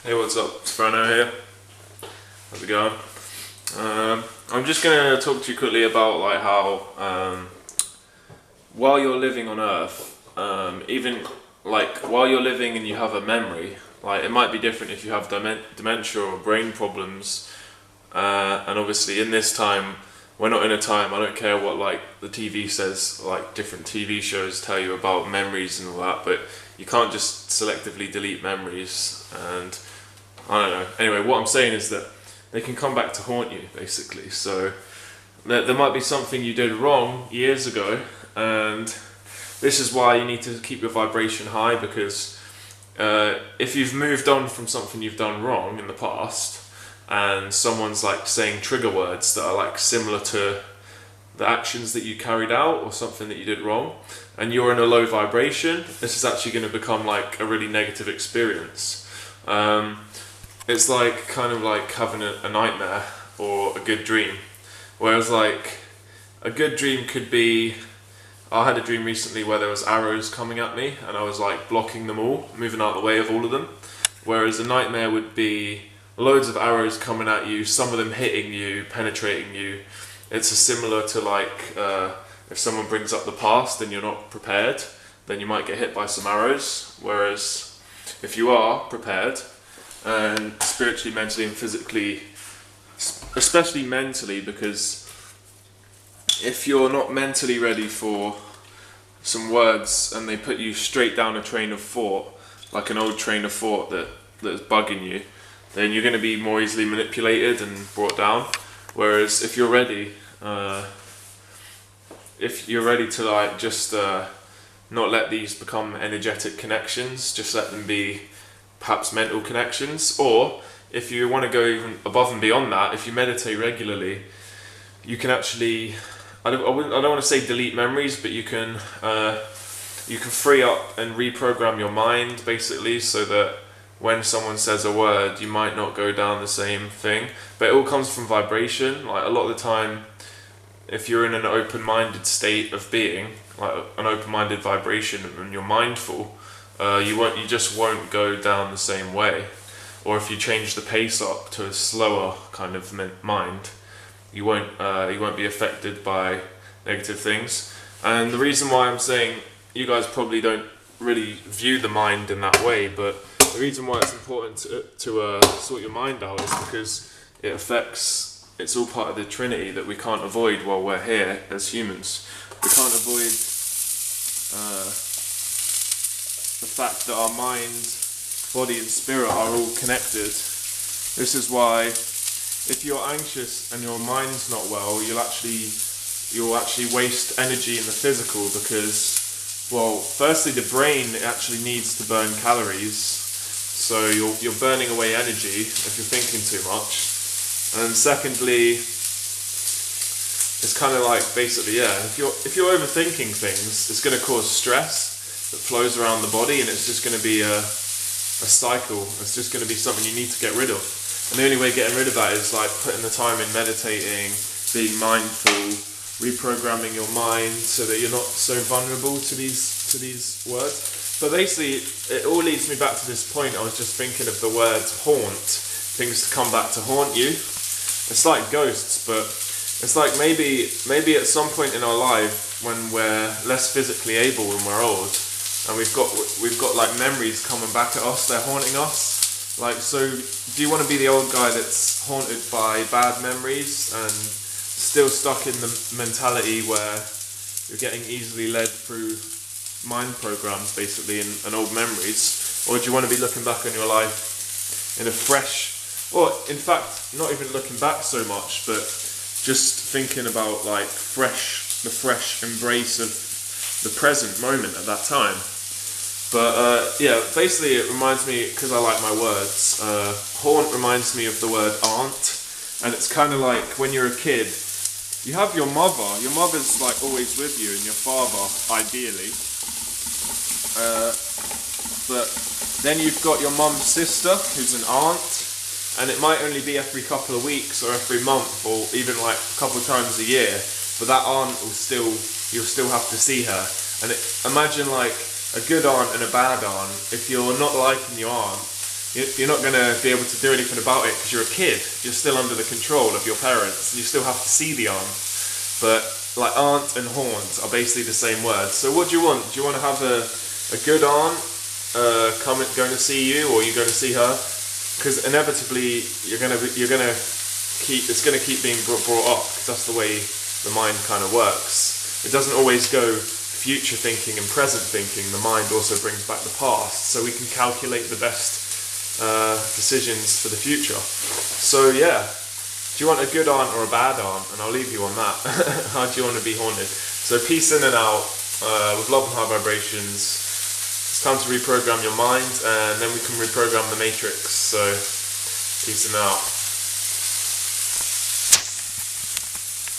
Hey, what's up? It's Frano here. How's it going? I'm just gonna talk to you quickly about like how while you're living on Earth, even like while you're living and you have a memory, like it might be different if you have dementia or brain problems. And obviously, in this time, we're not in a time. I don't care what like the TV says, like different TV shows tell you about memories and all that, but you can't just selectively delete memories. And I don't know. Anyway, what I'm saying is that they can come back to haunt you, basically. So there might be something you did wrong years ago, and this is why you need to keep your vibration high, because if you've moved on from something you've done wrong in the past, and someone's like saying trigger words that are like similar to the actions that you carried out or something that you did wrong, and you're in a low vibration, this is actually going to become like a really negative experience. It's like kind of like having a nightmare or a good dream. Whereas like a good dream could be, I had a dream recently where there was arrows coming at me and I was like blocking them all, moving out the way of all of them. Whereas a nightmare would be loads of arrows coming at you, some of them hitting you, penetrating you. It's similar to like if someone brings up the past and you're not prepared, then you might get hit by some arrows. Whereas if you are prepared, and spiritually, mentally and physically, especially mentally, because if you're not mentally ready for some words and they put you straight down a train of thought, like an old train of thought that's bugging you, then you're going to be more easily manipulated and brought down. Whereas if you're ready to like just not let these become energetic connections, just let them be perhaps mental connections. Or if you want to go even above and beyond that, if you meditate regularly, you can actually, I don't want to say delete memories, but you can free up and reprogram your mind, basically, so that when someone says a word, you might not go down the same thing. But it all comes from vibration. Like a lot of the time, if you're in an open-minded state of being, like an open-minded vibration, and you're mindful, you just won't go down the same way. Or if you change the pace up to a slower kind of mind, you won't be affected by negative things. And the reason why I'm saying you guys probably don't really view the mind in that way, but the reason why it's important to sort your mind out is because it's all part of the Trinity that we can't avoid while we're here as humans. We can't avoid the fact that our mind, body and spirit are all connected. This is why if you're anxious and your mind's not well, you'll actually waste energy in the physical, because, well, firstly the brain actually needs to burn calories, so you're burning away energy if you're thinking too much. And secondly, it's kind of like basically, if you're overthinking things, it's going to cause stress that flows around the body, and it's just going to be a cycle. It's just going to be something you need to get rid of. And the only way getting rid of that is like putting the time in meditating, being mindful, reprogramming your mind so that you're not so vulnerable to these words. But basically, it all leads me back to this point. I was just thinking of the word haunt, things to come back to haunt you. It's like ghosts, but it's like maybe at some point in our life when we're less physically able, when we're old, and we've got like memories coming back at us, they're haunting us. Like, so do you want to be the old guy that's haunted by bad memories and still stuck in the mentality where you're getting easily led through mind programs, basically, and old memories? Or do you want to be looking back on your life in a fresh, or in fact, not even looking back so much, but just thinking about like the fresh embrace of the present moment at that time? But basically it reminds me, because I like my words, haunt reminds me of the word aunt, and it's kind of like when you're a kid, you have your mother's like always with you, and your father, ideally, but then you've got your mum's sister, who's an aunt, and it might only be every couple of weeks or every month or even like a couple of times a year, but that aunt you'll still have to see her. And imagine like a good aunt and a bad aunt. If you're not liking your aunt, you're not going to be able to do anything about it because you're a kid. You're still under the control of your parents, and you still have to see the aunt. But like aunt and haunt are basically the same word. So what do you want? Do you want to have a good aunt going to see you, or you're going to see her? Because inevitably it's going to keep being brought up, because that's the way the mind kind of works. It doesn't always go future thinking and present thinking. The mind also brings back the past, so we can calculate the best decisions for the future. So yeah, do you want a good aunt or a bad aunt? And I'll leave you on that. How do you want to be haunted? So peace in and out, with love and high vibrations. It's time to reprogram your mind, and then we can reprogram the matrix. So peace and out.